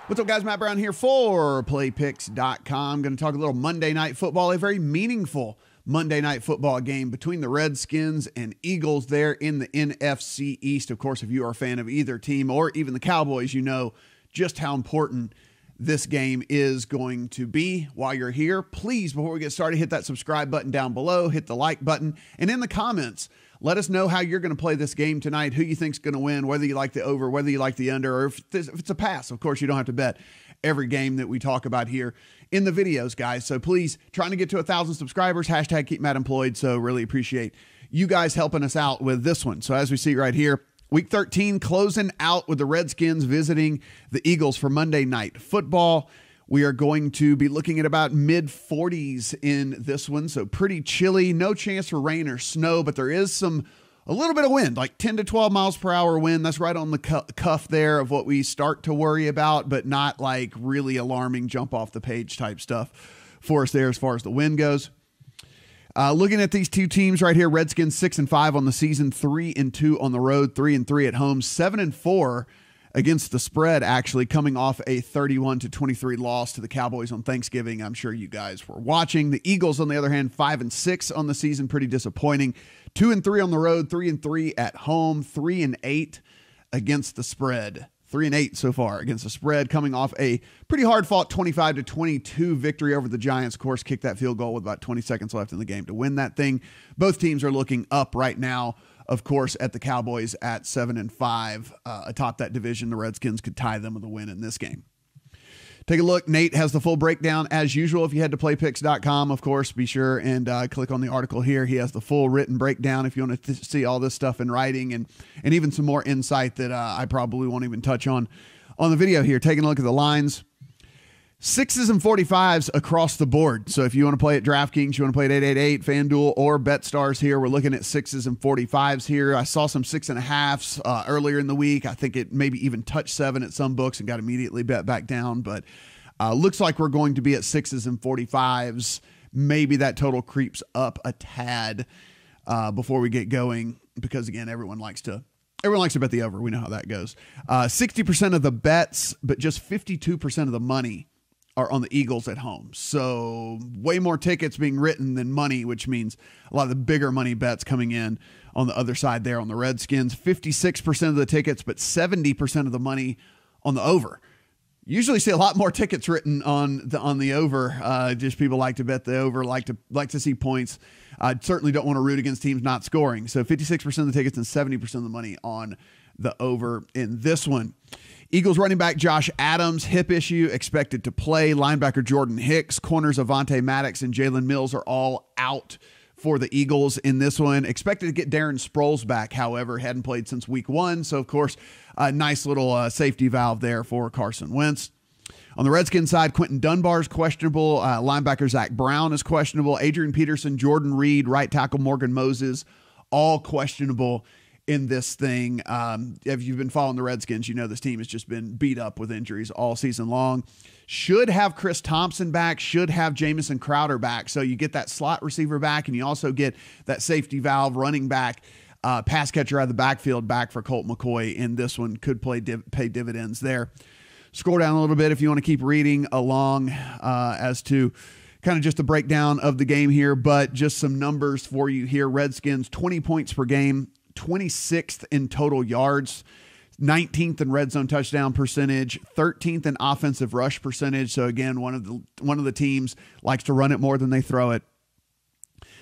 What's up, guys? Matt Brown here for PlayPicks.com. Going to talk a little Monday Night Football, a very meaningful Monday Night Football game between the Redskins and Eagles there in the NFC East. Of course, if you are a fan of either team or even the Cowboys, you know just how important this game is going to be. While you're here, please, before we get started, hit that subscribe button down below, hit the like button, and in the comments, let us know how you're going to play this game tonight, who you think's going to win, whether you like the over, whether you like the under, or if it's a pass. Of course, you don't have to bet every game that we talk about here in the videos, guys. So please, trying to get to 1,000 subscribers, hashtag keep Matt employed. So really appreciate you guys helping us out with this one. So as we see right here, Week 13 closing out with the Redskins visiting the Eagles for Monday Night Football. We are going to be looking at about mid-40s in this one, so pretty chilly. No chance for rain or snow, but there is a little bit of wind, like 10 to 12 miles per hour wind. That's right on the cuff there of what we start to worry about, but not like really alarming jump off the page type stuff for us there as far as the wind goes. Looking at these two teams right here, Redskins 6-5 on the season, 3-2 on the road, 3-3 at home, 7-4 against the spread, actually coming off a 31-23 loss to the Cowboys on Thanksgiving. I'm sure you guys were watching. The Eagles, on the other hand, 5-6 on the season, pretty disappointing. 2-3 on the road, 3-3 at home, 3-8 against the spread. 3-8 so far against the spread, coming off a pretty hard-fought 25-22 victory over the Giants. Of course, kicked that field goal with about 20 seconds left in the game to win that thing. Both teams are looking up right now, of course, at the Cowboys at 7-5. Atop that division, the Redskins could tie them with a win in this game. Take a look. Nate has the full breakdown as usual. If you head to playpicks.com, of course, be sure and click on the article here. He has the full written breakdown if you want to see all this stuff in writing and even some more insight that I probably won't even touch on the video here. Taking a look at the lines. 6s and 45s across the board. So if you want to play at DraftKings, you want to play at 888, FanDuel, or BetStars here, we're looking at 6s and 45s here. I saw some 6.5s earlier in the week. I think it maybe even touched 7 at some books and got immediately bet back down. But looks like we're going to be at 6s and 45s. Maybe that total creeps up a tad before we get going because, again, everyone likes to bet the over. We know how that goes. 60% of the bets, but just 52% of the money are on the Eagles at home. So way more tickets being written than money, which means a lot of the bigger money bets coming in on the other side there on the Redskins. 56% of the tickets, but 70% of the money on the over. Usually see a lot more tickets written on the over. Just people like to bet the over, like to see points. Certainly don't want to root against teams not scoring. So 56% of the tickets and 70% of the money on the over in this one. Eagles running back Josh Adams, hip issue, expected to play. Linebacker Jordan Hicks, corners Avonte Maddox and Jalen Mills are all out for the Eagles in this one. Expected to get Darren Sproles back, however, hadn't played since week 1. So, of course, a nice little safety valve there for Carson Wentz. On the Redskins side, Quentin Dunbar is questionable. Linebacker Zach Brown is questionable. Adrian Peterson, Jordan Reed, right tackle Morgan Moses, all questionable in this thing. If you've been following the Redskins, you know this team has just been beat up with injuries all season long. Should have Chris Thompson back, should have Jamison Crowder back. So you get that slot receiver back, and you also get that safety valve running back, pass catcher out of the backfield back for Colt McCoy in this one. Could pay dividends there. Scroll down a little bit if you want to keep reading along as to kind of just a breakdown of the game here, but just some numbers for you here. Redskins, 20 points per game, 26th in total yards, 19th in red zone touchdown percentage, 13th in offensive rush percentage. So again, one of the teams likes to run it more than they throw it.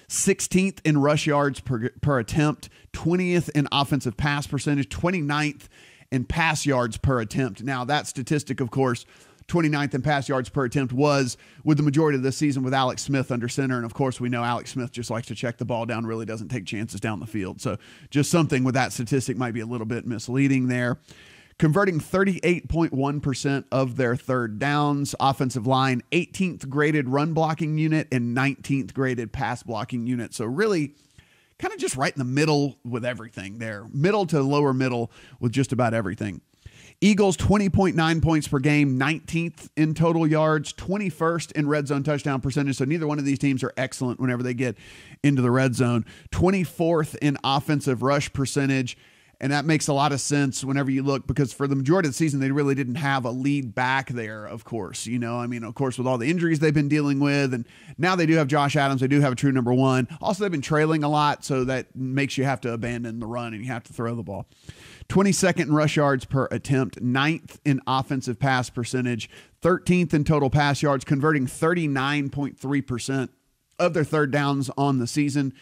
16th in rush yards per attempt, 20th in offensive pass percentage, 29th in pass yards per attempt. Now that statistic, of course, 29th in pass yards per attempt was with the majority of this season with Alex Smith under center. And of course, we know Alex Smith just likes to check the ball down, really doesn't take chances down the field. So just something with that statistic might be a little bit misleading there. Converting 38.1% of their third downs. Offensive line, 18th graded run blocking unit and 19th graded pass blocking unit. So really kind of just right in the middle with everything there. Middle to lower middle with just about everything. Eagles, 20.9 points per game, 19th in total yards, 21st in red zone touchdown percentage. So neither one of these teams are excellent whenever they get into the red zone. 24th in offensive rush percentage And that makes a lot of sense whenever you look, because for the majority of the season, they really didn't have a lead back there, of course. Of course, with all the injuries they've been dealing with, and now they do have Josh Adams. They do have a true number one. Also, they've been trailing a lot, so that makes you have to abandon the run and you have to throw the ball. 22nd in rush yards per attempt, 9th in offensive pass percentage, 13th in total pass yards, converting 39.3% of their third downs on the season.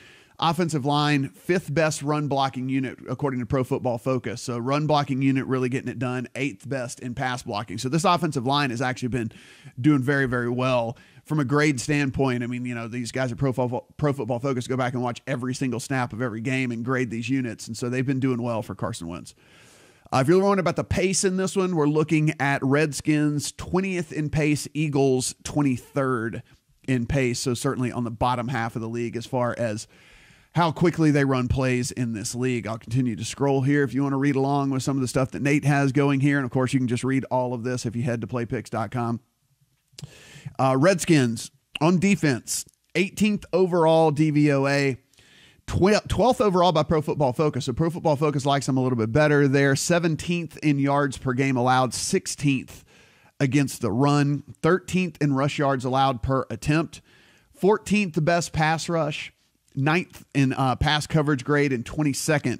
Offensive line, 5th best run blocking unit according to Pro Football Focus. So run blocking unit really getting it done, 8th best in pass blocking. So this offensive line has actually been doing very, very well from a grade standpoint. I mean, these guys at Pro Football Focus go back and watch every single snap of every game and grade these units. And so they've been doing well for Carson Wentz. If you're wondering about the pace in this one, we're looking at Redskins 20th in pace, Eagles 23rd in pace. So certainly on the bottom half of the league as far as how quickly they run plays in this league. I'll continue to scroll here if you want to read along with some of the stuff that Nate has going here. And of course, you can just read all of this if you head to playpicks.com. Redskins on defense, 18th overall DVOA, 12th overall by Pro Football Focus. So Pro Football Focus likes them a little bit better there. 17th in yards per game allowed, 16th against the run, 13th in rush yards allowed per attempt, 14th the best pass rush, 9th in pass coverage grade, and 22nd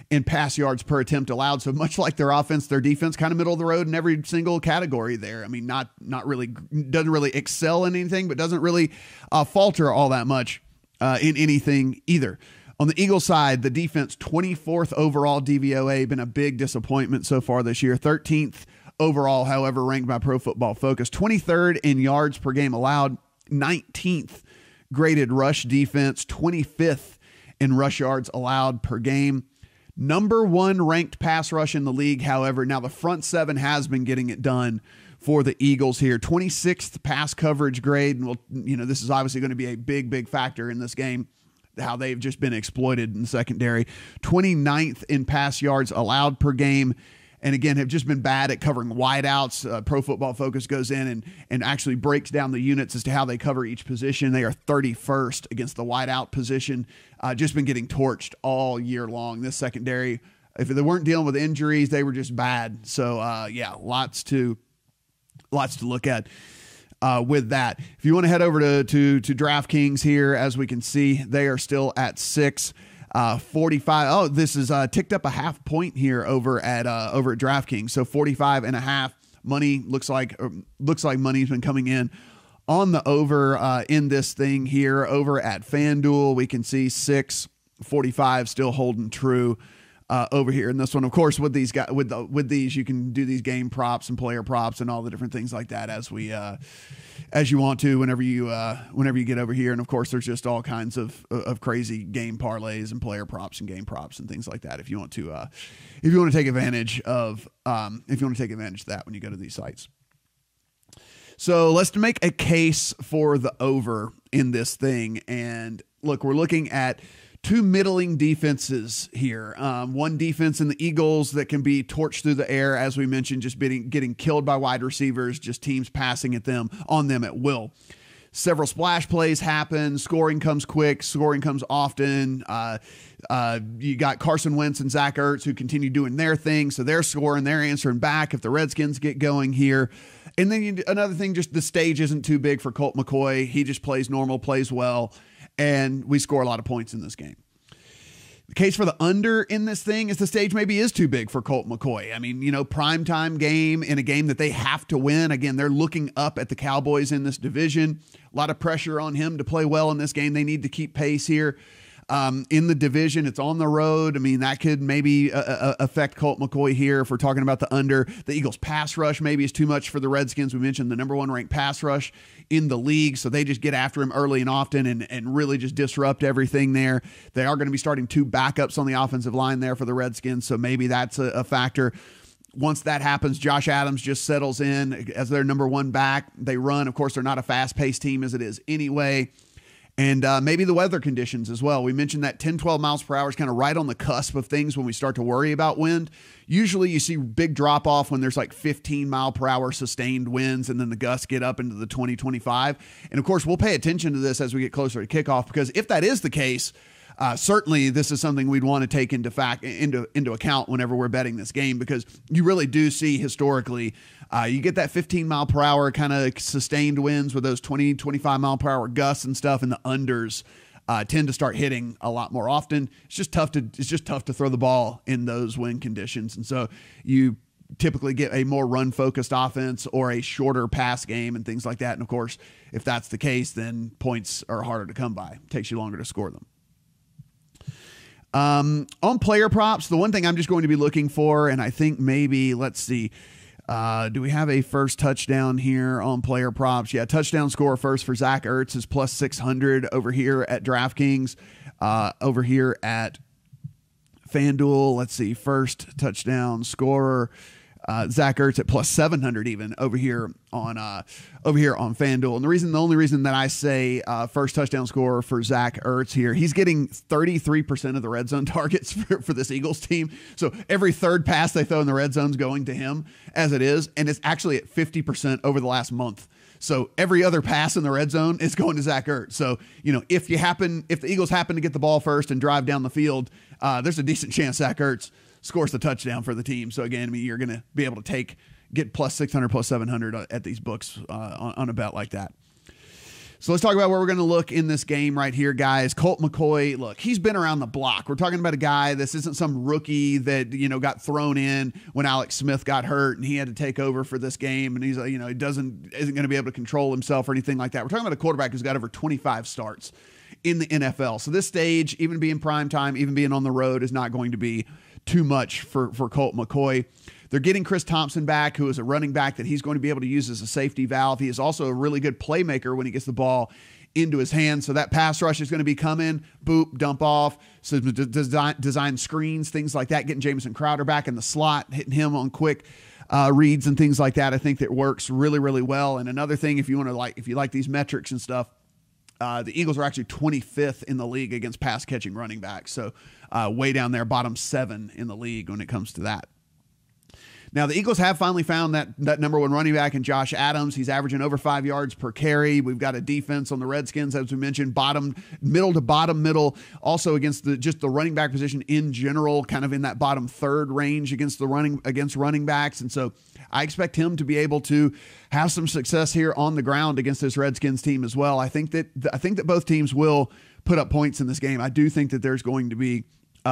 in pass yards per attempt allowed. So much like their offense, their defense kind of middle of the road in every single category there. I mean, not really, doesn't really excel in anything, but doesn't really falter all that much in anything either. On the Eagles side, the defense, 24th overall DVOA, been a big disappointment so far this year. 13th overall, however, ranked by Pro Football Focus. 23rd in yards per game allowed, 19th graded rush defense, 25th in rush yards allowed per game. Number 1 ranked pass rush in the league, however. Now the front 7 has been getting it done for the Eagles here. 26th pass coverage grade. And this is obviously going to be a big, big factor in this game, how they've just been exploited in the secondary. 29th in pass yards allowed per game. And again, have just been bad at covering wideouts. Pro Football Focus goes in and actually breaks down the units as to how they cover each position. They are 31st against the wideout position. Just been getting torched all year long. This secondary, if they weren't dealing with injuries, they were just bad. So lots to look at with that. If you want to head over to DraftKings here, as we can see, they are still at 6. 45. Oh, this is ticked up a half point here over at DraftKings. So 45.5. Money looks like money's been coming in on the over in this thing here. Over at FanDuel, we can see 6.45 still holding true over here in this one. Of course, with these guys, with these, you can do these game props and player props and all the different things like that as you want to whenever you get over here. And of course, there's just all kinds of crazy game parlays and player props and game props and things like that. If you want to take advantage of that when you go to these sites. So let's make a case for the over in this thing. And look, we're looking at 2 middling defenses here. One defense in the Eagles that can be torched through the air, as we mentioned, just getting killed by wide receivers, just teams passing on them at will. Several splash plays happen. Scoring comes quick. Scoring comes often. You got Carson Wentz and Zach Ertz who continue doing their thing. So they're scoring. They're answering back if the Redskins get going here. And then another thing, just the stage isn't too big for Colt McCoy. He just plays normal, plays well. And we score a lot of points in this game. The case for the under in this thing is the stage maybe is too big for Colt McCoy. I mean, primetime game in a game that they have to win. Again, they're looking up at the Cowboys in this division. A lot of pressure on him to play well in this game. They need to keep pace here. In the division, it's on the road. I mean, that could maybe affect Colt McCoy here if we're talking about the under. The Eagles pass rush maybe is too much for the Redskins. We mentioned the number 1 ranked pass rush in the league, so they just get after him early and often and really just disrupt everything there. They are going to be starting 2 backups on the offensive line there for the Redskins, so maybe that's a factor. Once that happens, Josh Adams just settles in as their number 1 back. They run. Of course, they're not a fast-paced team as it is anyway. And maybe the weather conditions as well. We mentioned that 10, 12 miles per hour is kind of right on the cusp of things when we start to worry about wind. Usually you see big drop off when there's like 15 mile per hour sustained winds, and then the gusts get up into the 20, 25. And of course, we'll pay attention to this as we get closer to kickoff, because if that is the case, certainly this is something we'd want to take into account whenever we're betting this game, because you really do see historically you get that 15 mile per hour kind of sustained winds with those 20, 25 mile per hour gusts and stuff, and the unders tend to start hitting a lot more often. It's just tough to throw the ball in those wind conditions. And so you typically get a more run focused offense or a shorter pass game and things like that. And of course, if that's the case, then points are harder to come by. It takes you longer to score them. On player props, the one thing I'm just going to be looking for, and I think maybe, let's see, do we have a first touchdown here on player props? Yeah, touchdown score first for Zach Ertz is plus 600 over here at DraftKings. Over here at FanDuel, let's see, first touchdown scorer, Zach Ertz at plus 700 even over here on FanDuel. And the only reason that I say first touchdown scorer for Zach Ertz here, he's getting 33% of the red zone targets for this Eagles team. So every third pass they throw in the red zone is going to him as it is, and it's actually at 50% over the last month. So every other pass in the red zone is going to Zach Ertz. So, if the Eagles happen to get the ball first and drive down the field, there's a decent chance Zach Ertz scores the touchdown for the team. So again, you're going to be able to get plus 600, plus 700 at these books on a bet like that. So let's talk about where we're going to look in this game right here, guys. Colt McCoy, look, he's been around the block. We're talking about a guy, this isn't some rookie that, got thrown in when Alex Smith got hurt and he had to take over for this game. And he's, he isn't going to be able to control himself or anything like that. We're talking about a quarterback who's got over 25 starts in the NFL. So this stage, even being prime time, even being on the road, is not going to be too much for Colt McCoy. They're getting Chris Thompson back, who is a running back that he's going to be able to use as a safety valve. He is also a really good playmaker when he gets the ball into his hands. So that pass rush is going to be coming, boop, dump off, so design screens, things like that, getting Jamison Crowder back in the slot, hitting him on quick reads and things like that. I think that works really, really well. And another thing, if you like these metrics and stuff, the Eagles are actually 25th in the league against pass catching running backs. So way down there, bottom 7 in the league when it comes to that. Now, the Eagles have finally found that number one running back in Josh Adams. He's averaging over 5 yards per carry. We've got a defense on the Redskins, as we mentioned, middle to bottom middle, also against the running back position in general, kind of in that bottom third range against running backs. And so I expect him to be able to have some success here on the ground against this Redskins team as well. I think that both teams will put up points in this game. I do think that there's going to be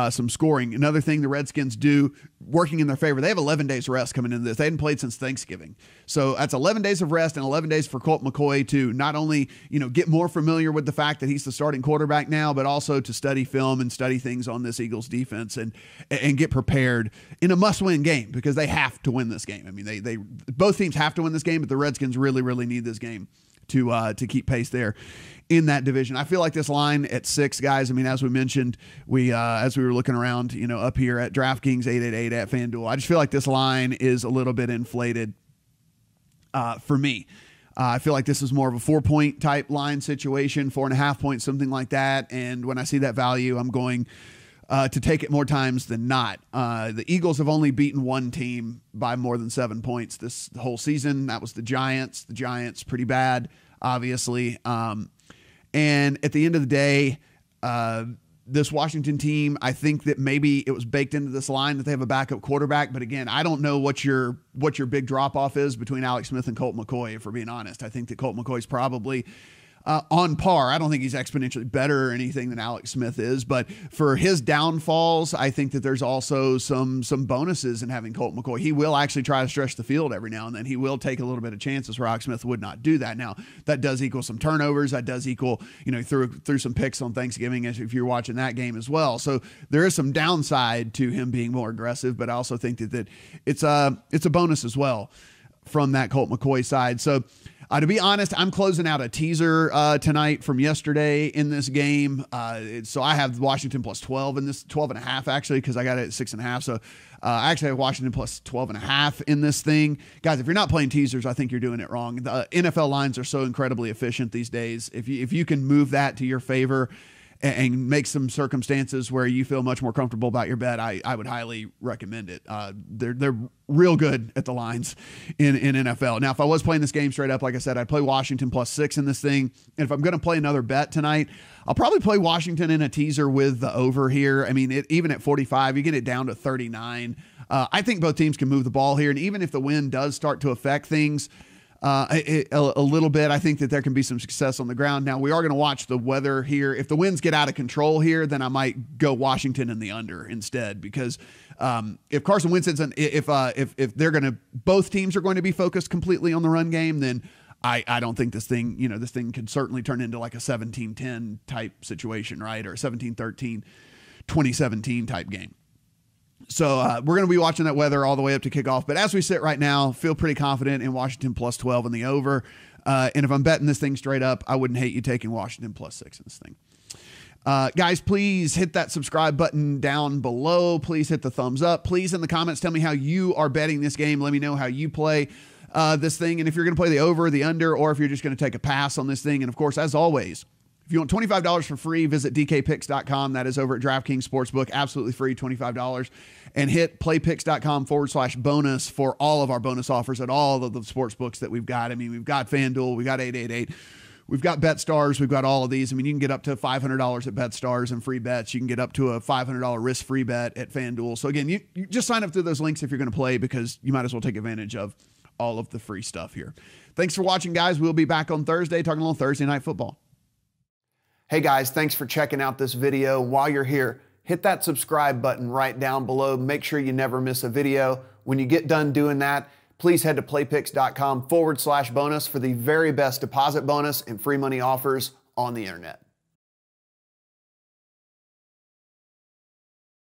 some scoring. Another thing the Redskins do working in their favor, they have 11 days rest coming into this. They hadn't played since Thanksgiving. So that's 11 days of rest and 11 days for Colt McCoy to not only, get more familiar with the fact that he's the starting quarterback now, but also to study film and study things on this Eagles defense and get prepared in a must-win game, because they have to win this game. I mean, they both teams have to win this game, but the Redskins really, really need this game to keep pace there in that division. I feel like this line at 6, guys, I mean, as we mentioned, as we were looking around, up here at DraftKings 888 at FanDuel, I just feel like this line is a little bit inflated for me. I feel like this is more of a 4-point type line situation, 4.5 points, something like that. And when I see that value, I'm going to take it more times than not. The Eagles have only beaten one team by more than 7 points this whole season. That was the Giants. The Giants, pretty bad, obviously. And at the end of the day, this Washington team, I think that maybe it was baked into this line that they have a backup quarterback. But again, I don't know what your big drop off is between Alex Smith and Colt McCoy, if we're being honest. I think that Colt McCoy's probably on par. I don't think he's exponentially better or anything than Alex Smith is, but for his downfalls, I think that there's also some bonuses in having Colt McCoy. He will actually try to stretch the field every now and then. He will take a little bit of chances where Alex Smith would not do that. Now, that does equal some turnovers. That does equal, through some picks on Thanksgiving, if you're watching that game as well. So there is some downside to him being more aggressive, but I also think that it's a bonus as well from that Colt McCoy side. So to be honest, I'm closing out a teaser tonight from yesterday in this game. So I have Washington plus 12 in this, 12.5 actually, because I got it at 6.5. So I actually have Washington plus 12.5 in this thing. Guys, if you're not playing teasers, I think you're doing it wrong. The NFL lines are so incredibly efficient these days. If you can move that to your favor and make some circumstances where you feel much more comfortable about your bet, I would highly recommend it. They're real good at the lines in NFL. Now, if I was playing this game straight up, like I said, I'd play Washington +6 in this thing. And if I'm going to play another bet tonight, I'll probably play Washington in a teaser with the over here. I mean, even at 45, you get it down to 39. I think both teams can move the ball here. And even if the wind does start to affect things a little bit, I think that there can be some success on the ground. Now, we are going to watch the weather here. If the winds get out of control here, then I might go Washington in the under instead, because if Carson Wentz isn't, if they're going to, both teams are going to be focused completely on the run game, then I don't think this thing, this thing could certainly turn into like a 17-10 type situation, right? Or a 17-13, 2017 type game. So we're going to be watching that weather all the way up to kickoff. But as we sit right now, feel pretty confident in Washington +12 in the over. And if I'm betting this thing straight up, I wouldn't hate you taking Washington +6 in this thing. Guys, please hit that subscribe button down below. Please hit the thumbs up. Please, in the comments, tell me how you are betting this game. Let me know how you play this thing. And if you're going to play the over, the under, or if you're just going to take a pass on this thing. And, of course, as always, if you want $25 for free, visit dkpicks.com. That is over at DraftKings Sportsbook. Absolutely free, $25. And hit playpicks.com/bonus for all of our bonus offers at all of the sports books that we've got. I mean, we've got FanDuel, we've got 888, we've got BetStars, we've got all of these. I mean, you can get up to $500 at BetStars and free bets. You can get up to a $500 risk-free bet at FanDuel. So, again, you just sign up through those links if you're going to play, because you might as well take advantage of all of the free stuff here. Thanks for watching, guys. We'll be back on Thursday talking a little Thursday Night Football. Hey guys, thanks for checking out this video. While you're here, hit that subscribe button right down below. Make sure you never miss a video. When you get done doing that, please head to playpicks.com/bonus for the very best deposit bonus and free money offers on the internet.